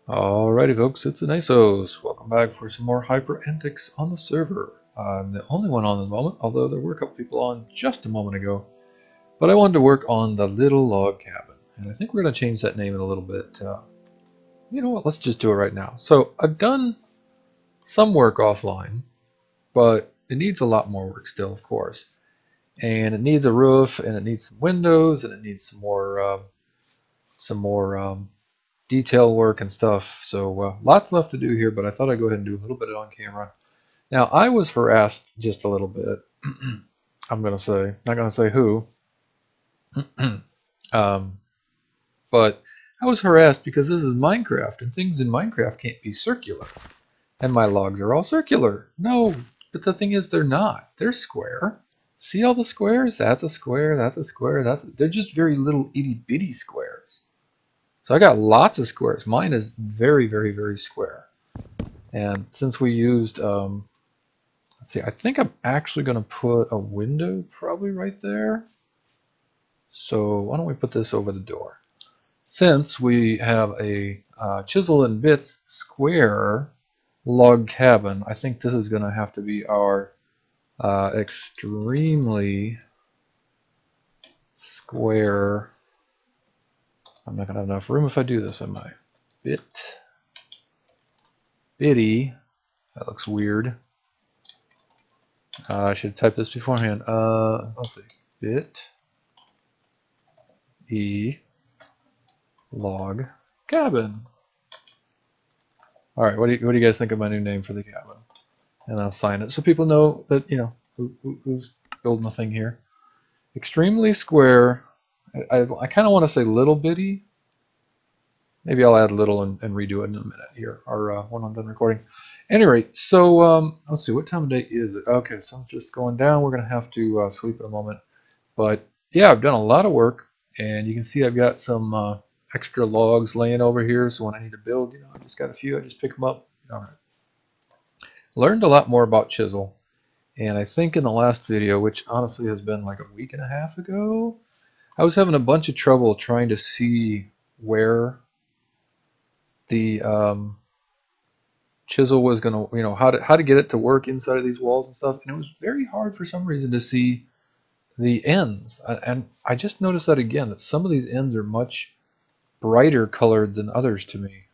Alrighty folks, it's Anisos. Welcome back for some more HyperAntix on the server. I'm the only one on at the moment, although there were a couple people on just a moment ago. But I wanted to work on the little log cabin, and I think we're going to change that name in a little bit. You know what, let's just do it right now. So I've done some work offline, but it needs a lot more work still, of course. And it needs a roof, and it needs some windows, and it needs some more detail work and stuff. So lots left to do here, but I thought I'd go ahead and do a little bit on camera. Now, I was harassed just a little bit. I'm going to say, not going to say who, but I was harassed because this is Minecraft, and things in Minecraft can't be circular. And my logs are all circular. No, but the thing is, they're not. They're square. See all the squares? That's a square, that's a square, they're just very little itty-bitty squares. So I got lots of squares. Mine is very, very, very square. And since we used, let's see, I think I'm actually going to put a window probably right there. So why don't we put this over the door? Since we have a chisel and bits square log cabin, I think this is going to have to be our extremely square. I'm not going to have enough room if I do this, am I? Bitty. That looks weird. I should have typed this beforehand. Let's see. Bit E log cabin. All right. What do you guys think of my new name for the cabin? And I'll sign it so people know that who's building the thing here. Extremely square. I kind of want to say little bitty. Maybe I'll add little and redo it in a minute here, or when I'm done recording. At any rate, so let's see, what time of day is it? Okay, sun's just going down. We're going to have to sleep in a moment. But yeah, I've done a lot of work, and you can see I've got some extra logs laying over here. So when I need to build, I just got a few. I just pick them up. All right. Learned a lot more about chisel, and I think in the last video, which honestly has been like a week and a half ago, I was having a bunch of trouble trying to see where the chisel was going to, how to get it to work inside of these walls and stuff. And it was very hard for some reason to see the ends. And I just noticed that again, that some of these ends are much brighter colored than others to me.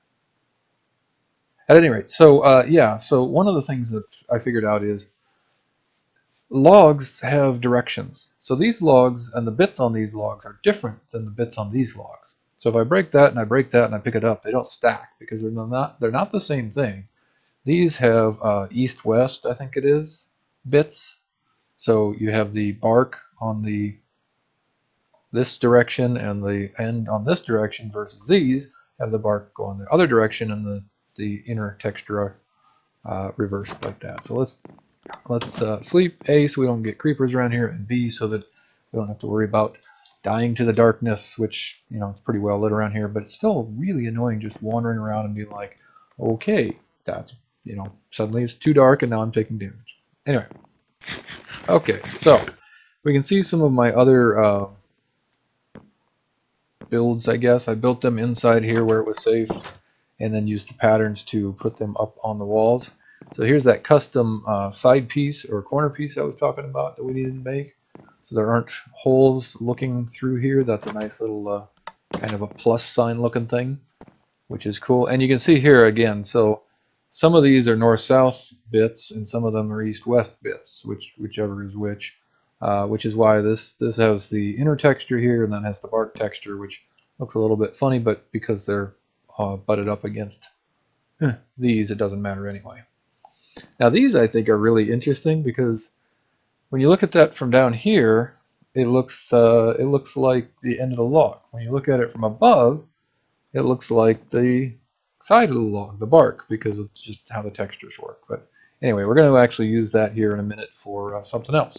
At any rate, so yeah, so one of the things that I figured out is logs have directions. So these logs and the bits on these logs are different than the bits on these logs. So if I break that and I break that and I pick it up, they don't stack because they're not the same thing. These have east-west, I think it is, bits. So you have the bark on this direction and the end on this direction, versus these have the bark going the other direction and the inner texture reversed like that. So let's sleep, A, so we don't get creepers around here, and B, so that we don't have to worry about dying to the darkness, which, it's pretty well lit around here, but it's still really annoying just wandering around and being like, okay, that's, suddenly it's too dark and now I'm taking damage. Anyway, okay, so we can see some of my other builds, I guess. I built them inside here where it was safe, and then used the patterns to put them up on the walls. So here's that custom side piece or corner piece I was talking about that we needed to make. So there aren't holes looking through here. That's a nice little kind of a plus sign looking thing, which is cool. And you can see here again, so some of these are north-south bits and some of them are east-west bits, whichever is which is why this has the inner texture here and then has the bark texture, which looks a little bit funny, but because they're butted up against these, it doesn't matter anyway. Now these I think are really interesting because when you look at that from down here, it looks like the end of the log. When you look at it from above, it looks like the side of the log, the bark, because of just how the textures work. But anyway, we're going to actually use that here in a minute for something else.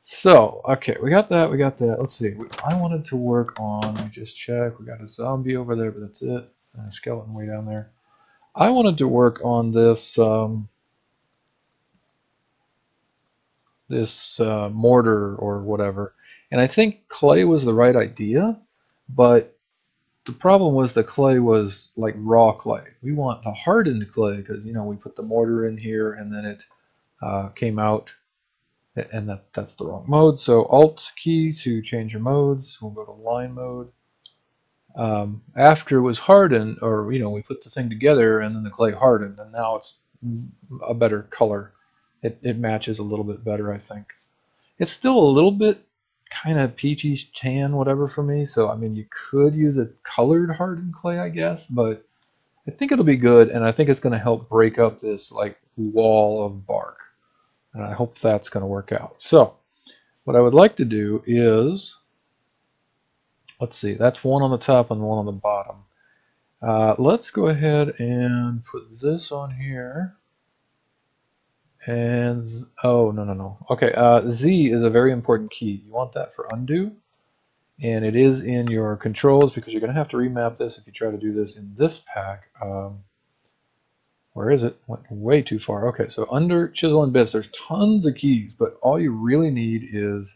So, okay, we got that. Let's see. I wanted to work on, let me just check. We got a zombie over there, but that's it. And a skeleton way down there. I wanted to work on this mortar or whatever, and I think clay was the right idea, but the problem was the clay was like raw clay. We want the hardened clay because, you know, we put the mortar in here and then it came out, and that's the wrong mode. So Alt key to change your modes. We'll go to line mode. After it was hardened, or, you know, we put the thing together and then the clay hardened, and now it's a better color. It matches a little bit better, I think. It's still a little bit kind of peachy tan, whatever, for me. So I mean, you could use a colored hardened clay, I guess, but I think it'll be good, and I think it's going to help break up this like wall of bark, and I hope that's going to work out. So what I would like to do is, let's see, that's one on the top and one on the bottom. Let's go ahead and put this on here. And, oh, no. Okay, Z is a very important key. You want that for undo. And it is in your controls because you're going to have to remap this if you try to do this in this pack. Where is it? Went way too far. Okay, so under chisel and bits, there's tons of keys, but all you really need is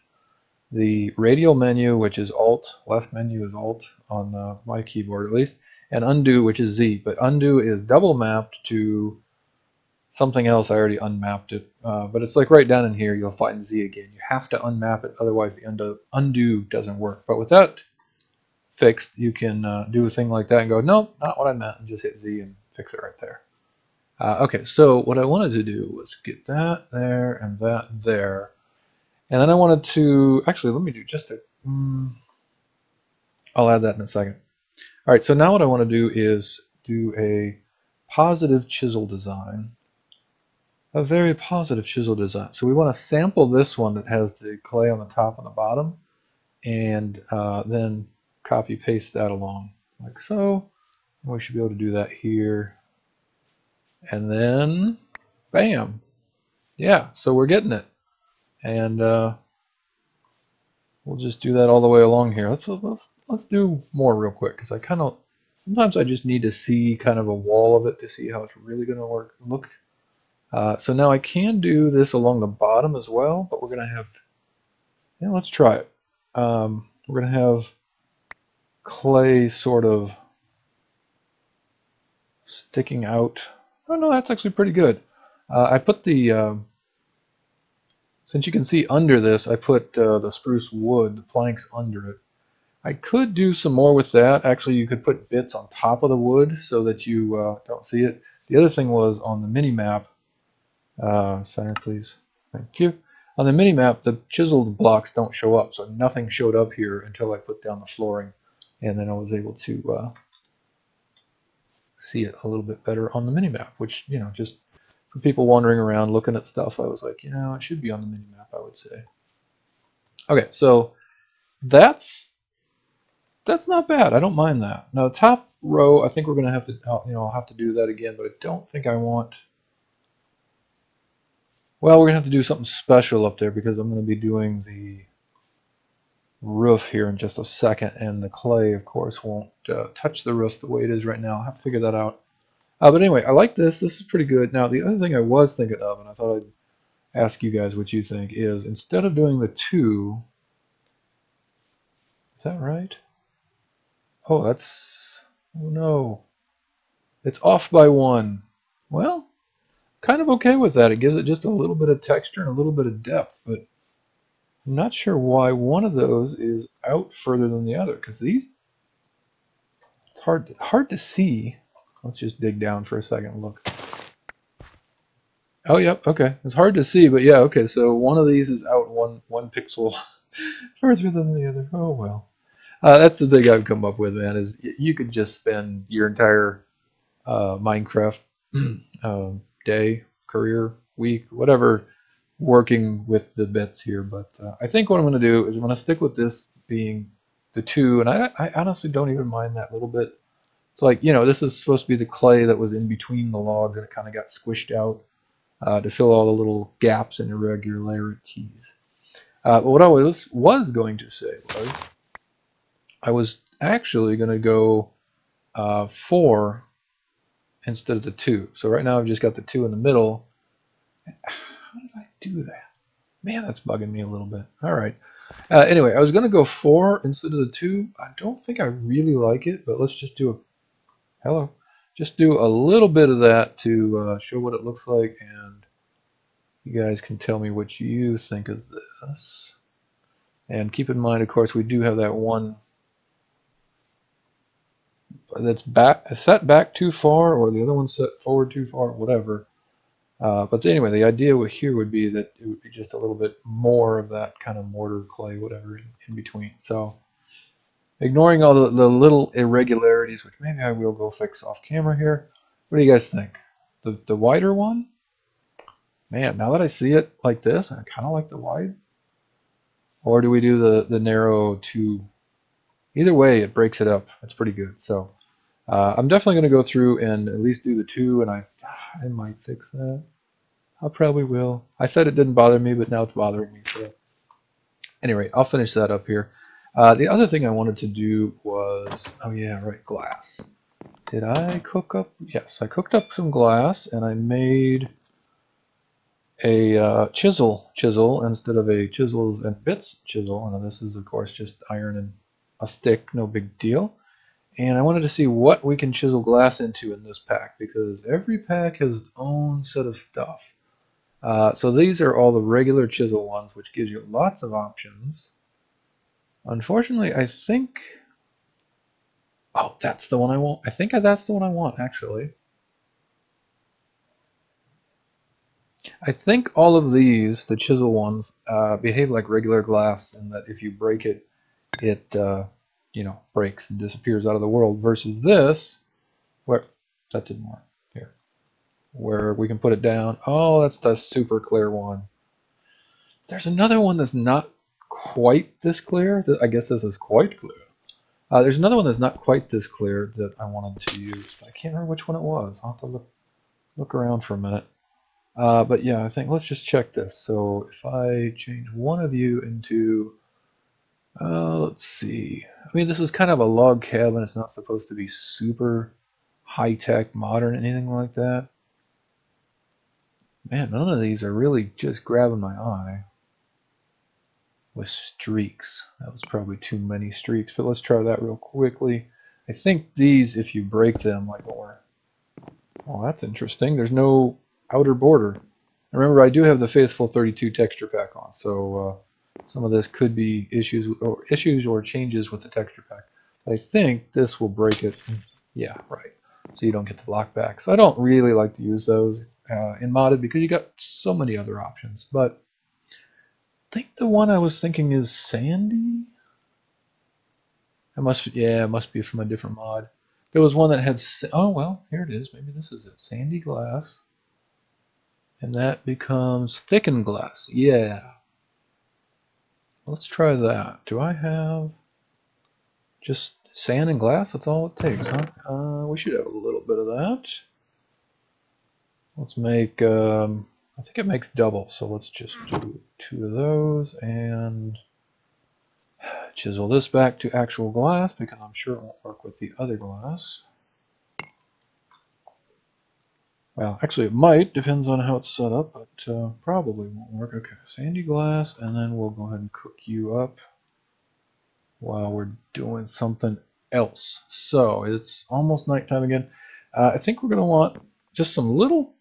the radial menu, which is Alt, left menu is Alt on my keyboard at least, and undo, which is Z. But undo is double mapped to something else. I already unmapped it, but it's like right down in here. You'll find Z again. You have to unmap it, otherwise the undo doesn't work. But with that fixed, you can do a thing like that and go, nope, not what I meant, and just hit Z and fix it right there. Okay, so what I wanted to do was get that there and that there, and then I wanted to actually let me do just a. I'll add that in a second. All right, so now what I want to do is do a positive chisel design. A very positive chisel design. So we want to sample this one that has the clay on the top and the bottom, and then copy paste that along like so. We should be able to do that here, and then bam, yeah. So we're getting it, and we'll just do that all the way along here. Let's do more real quick, because I kind of sometimes I just need to see kind of a wall of it to see how it's really going to look. So now I can do this along the bottom as well, but we're going to have, yeah, let's try it. We're going to have clay sort of sticking out. Oh no, that's actually pretty good. I put the, since you can see under this, I put the spruce wood, the planks under it. I could do some more with that. Actually, you could put bits on top of the wood so that you don't see it. The other thing was on the mini map. Center, please. Thank you. On the mini map, the chiseled blocks don't show up, so nothing showed up here until I put down the flooring, and then I was able to see it a little bit better on the mini map. Which, you know, just for people wandering around looking at stuff, I was like, you know, it should be on the mini map, I would say. Okay, so that's not bad. I don't mind that. Now, the top row, I think we're going to have to, you know, I'll have to do that again, but I don't think I want. Well, we're going to have to do something special up there because I'm going to be doing the roof here in just a second, and the clay, of course, won't touch the roof the way it is right now. I'll have to figure that out. But anyway, I like this. This is pretty good. Now, the other thing I was thinking of, and I thought I'd ask you guys what you think, is instead of doing the 2, is that right? Oh, that's, oh no. It's off by 1. Well, kind of okay with that. It gives it just a little bit of texture and a little bit of depth, but I'm not sure why one of those is out further than the other, because these, it's hard to see. Let's just dig down for a second and look. Oh, yep, okay. It's hard to see, but yeah, okay, so one of these is out one pixel further than the other. Oh, well. That's the thing I've come up with, man, is you could just spend your entire Minecraft day, career, week, whatever, working with the bits here. But I think what I'm going to do is I'm going to stick with this being the 2, and I honestly don't even mind that little bit. It's like, you know, this is supposed to be the clay that was in between the logs, and it kind of got squished out to fill all the little gaps and irregularities. But what I was going to say was I was actually going to go 4 instead of the 2. So right now I've just got the 2 in the middle. How did I do that? Man, that's bugging me a little bit. All right. Anyway, I was going to go 4 instead of the 2. I don't think I really like it, but let's just do a... Hello. Just do a little bit of that to show what it looks like, and you guys can tell me what you think of this. And keep in mind, of course, we do have that one that's set back too far, or the other one set forward too far, whatever. But anyway, the idea here would be that it would be just a little bit more of that kind of mortar, clay, whatever in between. So ignoring all the little irregularities, which maybe I will go fix off camera here. What do you guys think? The wider one? Man, now that I see it like this, I kind of like the wide. Or do we do the narrow two? Either way, it breaks it up. It's pretty good. So I'm definitely going to go through and at least do the 2, and I might fix that. I probably will. I said it didn't bother me, but now it's bothering me. So anyway, I'll finish that up here. The other thing I wanted to do was, oh yeah, right, glass. Did I cook up? Yes, I cooked up some glass, and I made a chisel instead of a chisels and bits chisel. And this is, of course, just iron and a stick, no big deal. And I wanted to see what we can chisel glass into in this pack, because every pack has its own set of stuff. So these are all the regular chisel ones, which gives you lots of options. Unfortunately, I think... Oh, that's the one I want. I think that's the one I want, actually. I think all of these, the chisel ones, behave like regular glass, in that if you break it, it you know, breaks and disappears out of the world. Versus this, where that didn't work. Here, where we can put it down. Oh, that's the super clear one. There's another one that's not quite this clear. I guess this is quite clear. There's another one that's not quite this clear that I wanted to use, but I can't remember which one it was. I'll have to look around for a minute. But yeah, I think let's just check this. So if I change one of you into, let's see. I mean, this is kind of a log cabin. It's not supposed to be super high-tech, modern, anything like that. Man, none of these are really just grabbing my eye. With streaks. That was probably too many streaks, but let's try that real quickly. I think these, if you break them, like more. Oh, that's interesting. There's no outer border. Remember, I do have the Faithful 32 texture pack on, so some of this could be issues or changes with the texture pack. But I think this will break it. Yeah, right. So you don't get the block back. So I don't really like to use those in modded because you got so many other options. But I think the one I was thinking is Sandy. It must be from a different mod. There was one that had, oh well, here it is. Maybe this is it. Sandy glass. And that becomes thickened glass. Yeah. Let's try that. Do I have just sand and glass? That's all it takes, huh? We should have a little bit of that. Let's make, I think it makes double, so let's just do 2 of those and chisel this back to actual glass because I'm sure it won't work with the other glass. Well, actually it might, depends on how it's set up, but probably won't work. Okay, sandy glass, and then we'll go ahead and cook you up while we're doing something else. So it's almost nighttime again. I think we're going to want just some little,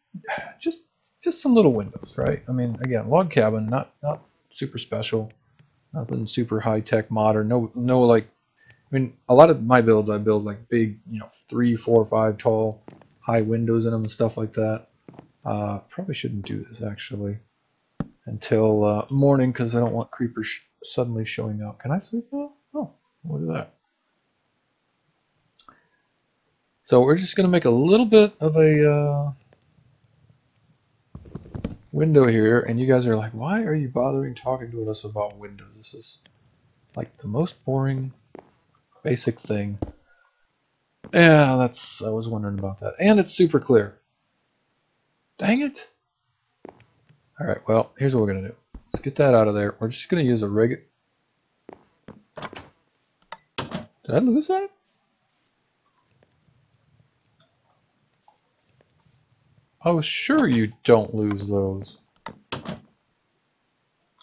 just some little windows, right? I mean, again, log cabin, not super special, nothing super high tech modern. No like, I mean, a lot of my builds I build like big, 3, 4, 5 tall, high windows in them and stuff like that. Probably shouldn't do this actually until morning because I don't want creepers suddenly showing up. Can I sleep now? Oh, look at that. So we're just going to make a little bit of a window here, and you guys are like, why are you bothering talking to us about windows? This is like the most boring basic thing. Yeah, I was wondering about that. And it's super clear. Dang it. Alright, well, here's what we're going to do. Let's get that out of there. We're just going to use a regular... Did I lose that? I was sure you don't lose those.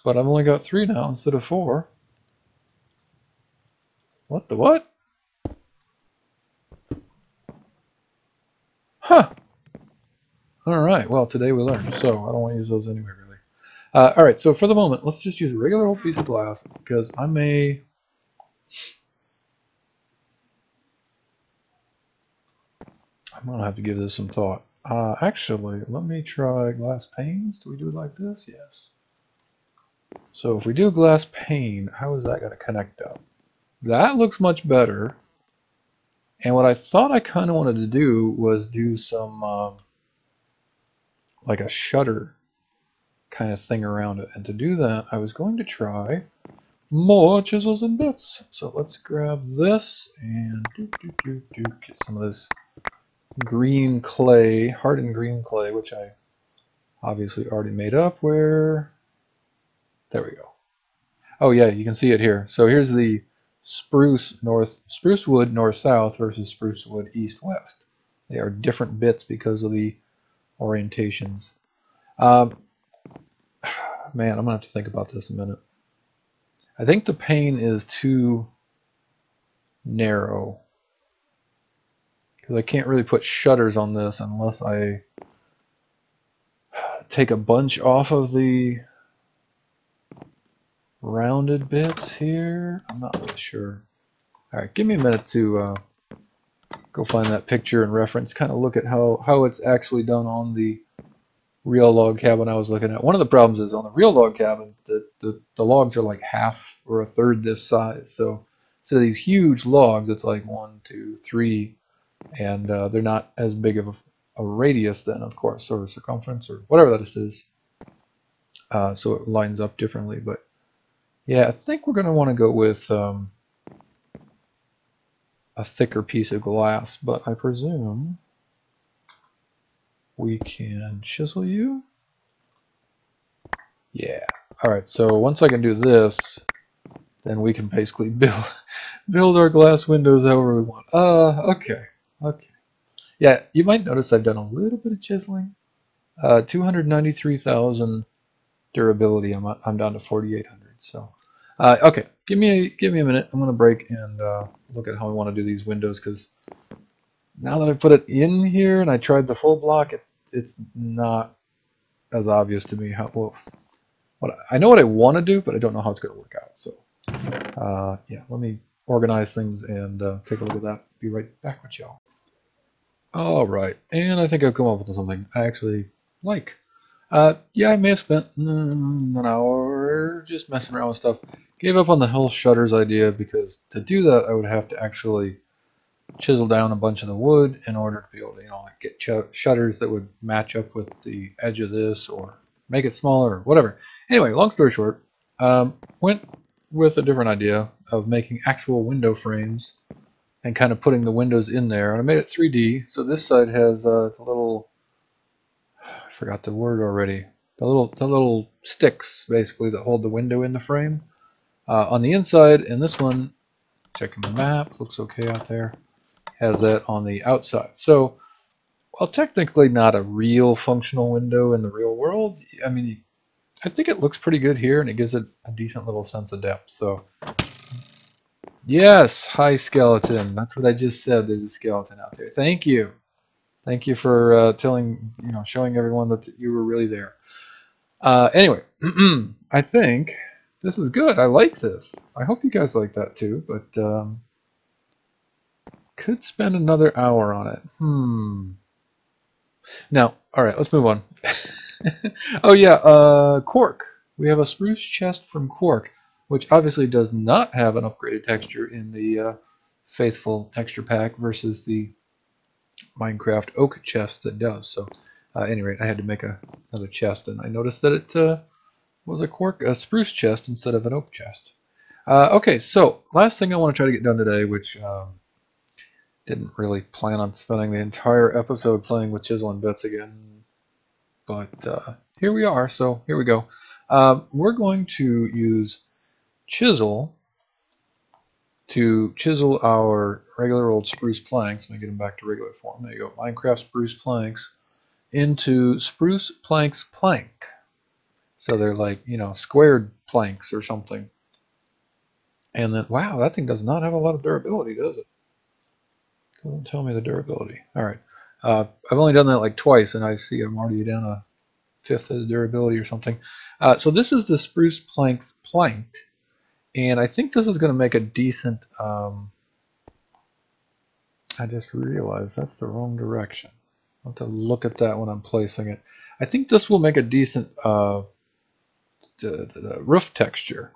but I've only got 3 now instead of 4. What the what? Huh. Alright, well, today we learned, so I don't want to use those anyway, really. Alright, so for the moment, let's just use a regular old piece of glass, because I'm going to have to give this some thought. Actually, let me try glass panes. Do we do it like this? Yes. So if we do glass pane, how is that going to connect up? That looks much better. And what I thought I kind of wanted to do was do some, like a shutter kind of thing around it. And to do that, I was going to try more chisels and bits. So let's grab this and get some of this green clay, hardened green clay, which I obviously already made up. There we go. Oh yeah, you can see it here. So here's the spruce wood north-south versus spruce wood east-west. They are different bits because of the orientations. Man, I'm gonna have to think about this a minute. I think the pane is too narrow because I can't really put shutters on this unless I take a bunch off of the rounded bits here. I'm not really sure. Alright, give me a minute to go find that picture and reference, kind of look at how it's actually done on the real log cabin I was looking at. One of the problems is on the real log cabin, the logs are like half or a third this size. So instead of these huge logs, it's like 1, 2, 3, and they're not as big of a radius then, of course, or circumference, or whatever that is. So it lines up differently. But yeah, I think we're going to want to go with a thicker piece of glass, but I presume we can chisel you. Yeah. Alright, so once I can do this, then we can basically build our glass windows however we want. Okay. Yeah, you might notice I've done a little bit of chiseling. 293,000 durability. I'm down to 4,800. So, okay, give me a minute. I'm gonna break and look at how I want to do these windows, because now that I put it in here and I tried the full block, it's not as obvious to me how I know what I want to do, but I don't know how it's going to work out. So, yeah, let me organize things and take a look at that. Be right back with y'all. All right, and I think I've come up with something I actually like. Yeah, I may have spent an hour just messing around with stuff. Gave up on the whole shutters idea because to do that I would have to actually chisel down a bunch of the wood in order to be able to, like get shutters that would match up with the edge of this or make it smaller or whatever. Anyway, long story short, went with a different idea of making actual window frames and kind of putting the windows in there. And I made it 3D, so this side has the little, I forgot the word already, the little sticks basically that hold the window in the frame on the inside, and this one, checking the map, looks okay out there, has that on the outside. So, well, technically not a real functional window in the real world. I mean, I think it looks pretty good here, and it gives it a decent little sense of depth. So, yes, hi skeleton. That's what I just said. There's a skeleton out there. Thank you. Thank you for showing everyone that you were really there. Anyway, I think this is good. I like this. I hope you guys like that too, but could spend another hour on it. Now, all right, let's move on. Oh yeah, cork. We have a spruce chest from cork, which obviously does not have an upgraded texture in the faithful texture pack versus the Minecraft oak chest that does. So, at any rate, I had to make another chest, and I noticed that it was a spruce chest instead of an oak chest. Okay, so last thing I want to try to get done today, which didn't really plan on spending the entire episode playing with chisel and bits again, but here we are, so here we go. We're going to use chisel to chisel our regular old spruce planks. Let me get them back to regular form. There you go, Minecraft spruce planks into spruce planks plank. So they're like, you know, squared planks or something. And then, wow, that thing does not have a lot of durability, does it? Doesn't tell me the durability. All right. I've only done that like twice, and I see I'm already down a fifth of the durability or something. So this is the spruce planks planked, and I think this is going to make a decent. I just realized that's the wrong direction. I'll have to look at that when I'm placing it. I think this will make a decent roof texture.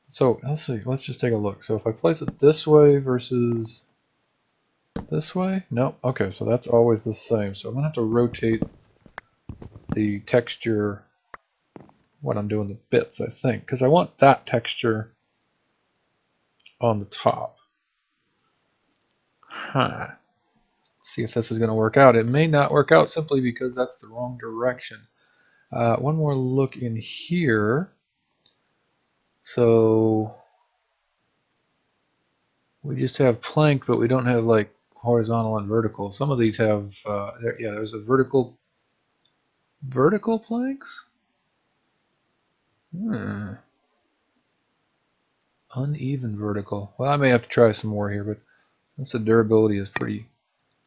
So let's see. Let's just take a look. So if I place it this way versus this way, no. Okay, so that's always the same. So I'm gonna have to rotate the texture when I'm doing the bits, I think, because I want that texture on the top. Huh. Let's see if this is going to work out. It may not work out simply because that's the wrong direction. One more look in here. So we just have plank, but we don't have like horizontal and vertical. Some of these have, yeah, there's a vertical planks. Uneven vertical. Well, I may have to try some more here, but since the durability is pretty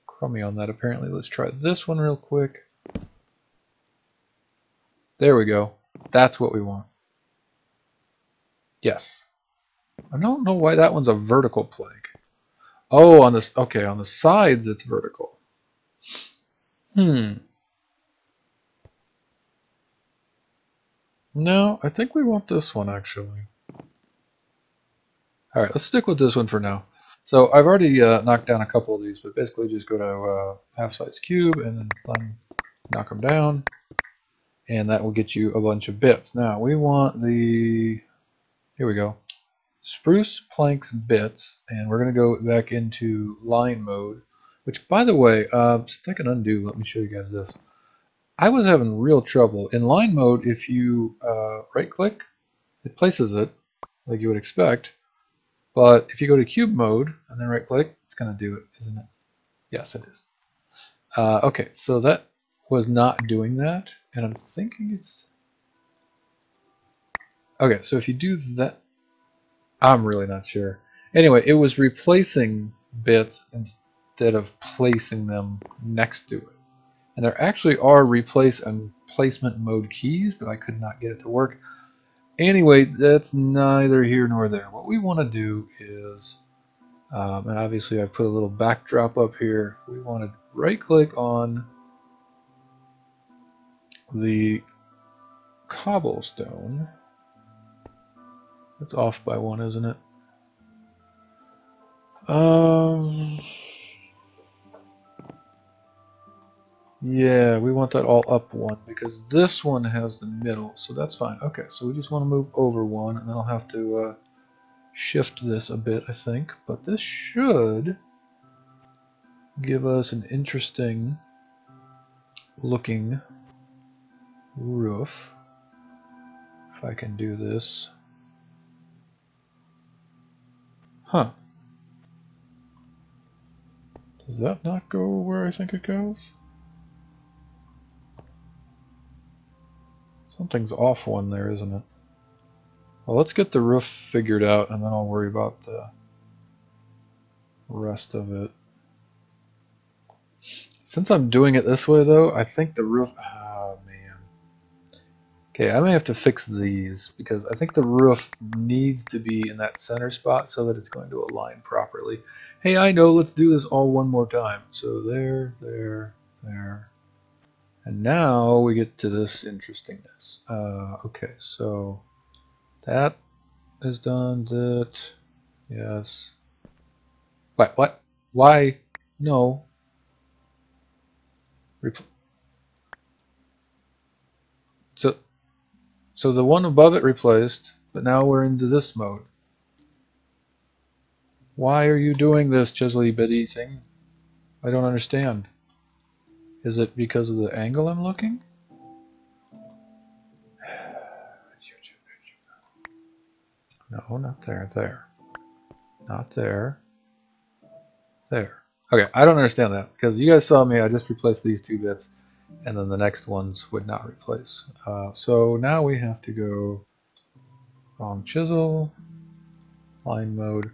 crummy on that apparently, let's try this one real quick. There we go. That's what we want. Yes. I don't know why that one's a vertical plank. Oh, on this. Okay, on the sides it's vertical. No, I think we want this one actually. All right, let's stick with this one for now. So I've already knocked down a couple of these, but basically just go to half-size cube and then knock them down, and that will get you a bunch of bits. Now we want the, here we go, spruce planks bits, and we're going to go back into line mode, which, by the way, since I can undo, let me show you guys this. I was having real trouble. In line mode, if you right-click, it places it like you would expect. But if you go to cube mode and then right-click, it's going to do it, isn't it? Yes, it is. Okay, so that was not doing that, and I'm thinking it's... Okay, so if you do that, I'm really not sure. Anyway, it was replacing bits instead of placing them next to it. And there actually are replace and placement mode keys, but I could not get it to work. Anyway, that's neither here nor there. What we want to do is, and obviously I put a little backdrop up here, we want to right click on the cobblestone. It's off by one, isn't it? Yeah, we want that all up one because this one has the middle, so that's fine. Okay, so we just want to move over one, and then I'll have to shift this a bit, I think. But this should give us an interesting looking roof. If I can do this. Huh. Does that not go where I think it goes? Something's off one there, isn't it? Well, let's get the roof figured out, and then I'll worry about the rest of it. Since I'm doing it this way, though, I think the roof... Oh, man. Okay, I may have to fix these, because I think the roof needs to be in that center spot so that it's going to align properly. Hey, I know, let's do this all one more time. So there, there, there. And now we get to this interestingness. Okay, so that is done. That, yes. What? Why? No. So the one above it replaced, but now we're into this mode. Why are you doing this, chiselly bitty thing? I don't understand. Is it because of the angle I'm looking? No, not there. There. Not there. There. Okay, I don't understand that because you guys saw me. I just replaced these two bits, and then the next ones would not replace. So now we have to go wrong chisel, line mode.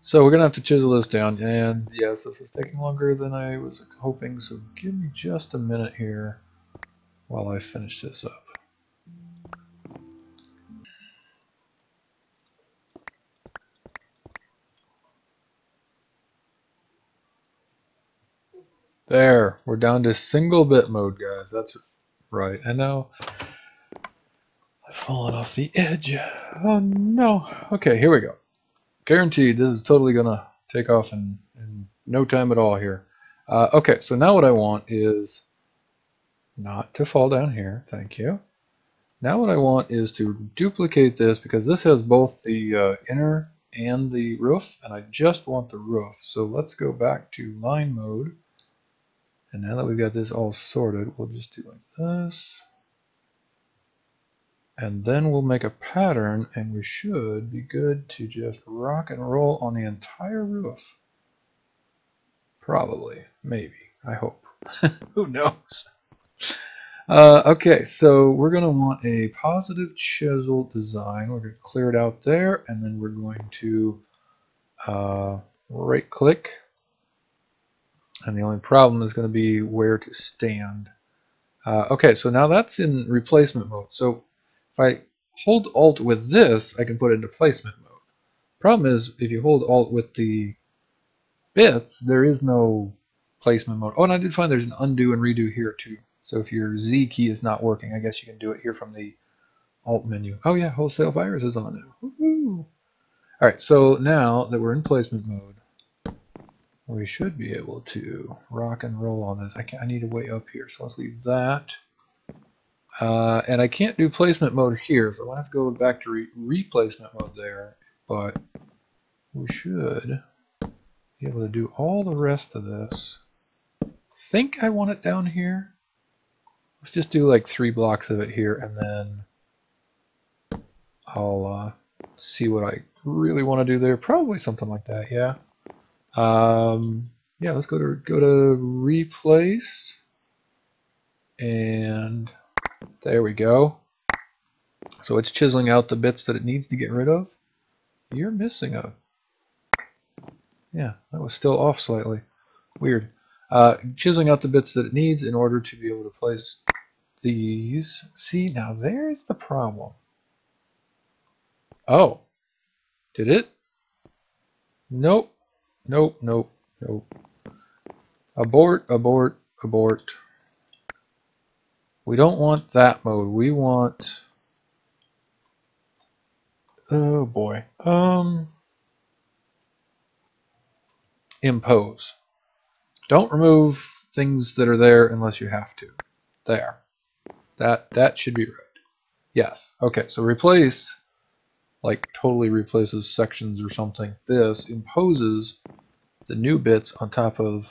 So we're going to have to chisel this down, and yes, this is taking longer than I was hoping, so give me just a minute here while I finish this up. There, we're down to single bit mode, guys. That's right. I know I've fallen off the edge. Oh no. Okay, here we go. Guaranteed, this is totally gonna take off in no time at all here. Okay, so now what I want is not to fall down here. Thank you. Now what I want is to duplicate this because this has both the inner and the roof, and I just want the roof. So let's go back to line mode. And now that we've got this all sorted, we'll just do like this. And then we'll make a pattern, and we should be good to just rock and roll on the entire roof. Probably. Maybe. I hope. Who knows? Okay, so we're going to want a positive chisel design. We're going to clear it out there, and then we're going to right-click. And the only problem is going to be where to stand. Okay, so now that's in replacement mode. So if I hold Alt with this, I can put it into placement mode. Problem is, if you hold Alt with the bits, there is no placement mode. Oh, and I did find there's an undo and redo here too. So if your Z key is not working, I guess you can do it here from the Alt menu. Oh yeah, Wholesale Virus is on now. Woohoo! Alright, so now that we're in placement mode, we should be able to rock and roll on this. I need a way up here, so let's leave that. And I can't do placement mode here, so I'm going to have to go back to replacement mode there. But we should be able to do all the rest of this. I think I want it down here. Let's just do like 3 blocks of it here, and then I'll see what I really want to do there. Probably something like that, yeah. Yeah, let's go to replace, and there we go. So it's chiseling out the bits that it needs to get rid of. You're missing a, yeah, that was still off slightly. Weird. Chiseling out the bits that it needs in order to be able to place these. See, now there's the problem. Oh, did it? Nope. Nope, nope, nope. Abort, abort, abort. We don't want that mode. We want... Oh boy. Impose. Don't remove things that are there unless you have to. There. That should be right. Yes. Okay, so replace, like totally replaces sections or something. This imposes the new bits on top of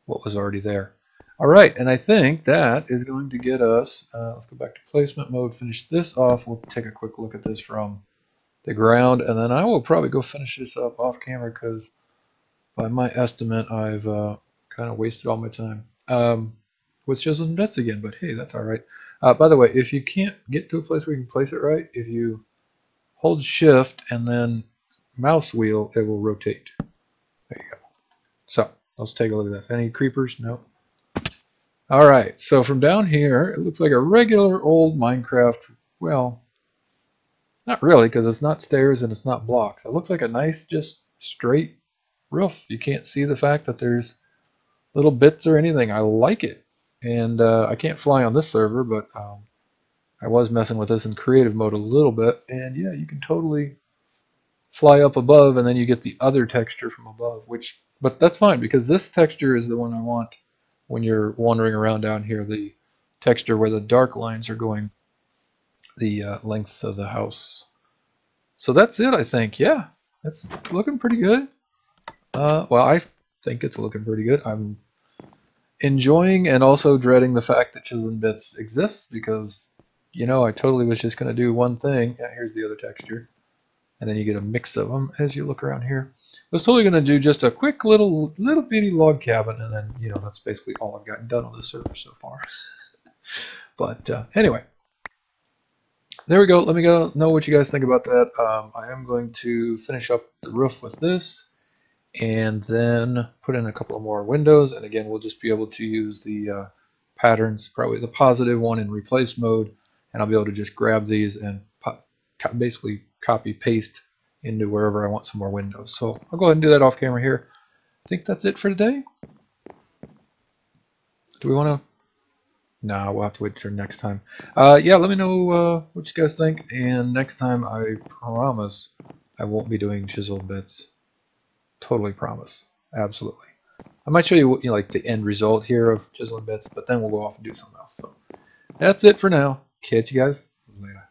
what was already there. Alright, and I think that is going to get us, let's go back to placement mode, finish this off. We'll take a quick look at this from the ground, and then I will probably go finish this up off camera because by my estimate I've kind of wasted all my time. With chiseling bits again, but hey, that's alright. By the way, if you can't get to a place where you can place it right, if you hold shift and then mouse wheel, it will rotate. There you go. So let's take a look at this. Any creepers? Nope. Alright, so from down here, it looks like a regular old Minecraft, well, not really, because it's not stairs and it's not blocks. It looks like a nice, just straight roof. You can't see the fact that there's little bits or anything. I like it. And I can't fly on this server, but I was messing with this in creative mode a little bit. And yeah, you can totally fly up above, and then you get the other texture from above, but that's fine because this texture is the one I want when you're wandering around down here, the texture where the dark lines are going the length of the house. So that's it, I think. Yeah, it's looking pretty good. Well, I think it's looking pretty good. I'm enjoying and also dreading the fact that chiseling bits exists because, you know, I totally was just going to do one thing. Yeah, here's the other texture. And then you get a mix of them as you look around here. I was totally going to do just a quick little bitty log cabin, and then, you know, that's basically all I've gotten done on this server so far. But anyway, there we go. Let me know what you guys think about that. I am going to finish up the roof with this, and then put in a couple of more windows. And again, we'll just be able to use the patterns, probably the positive one in replace mode, and I'll be able to just grab these and basically copy paste into wherever I want some more windows. So I'll go ahead and do that off camera here. I think that's it for today. Do we want to? No, we'll have to wait till next time. Yeah, let me know what you guys think, and next time I promise I won't be doing chiseled bits. Totally promise. Absolutely. I might show you, like the end result here of chiseling bits, but then we'll go off and do something else. So that's it for now. Catch you guys later.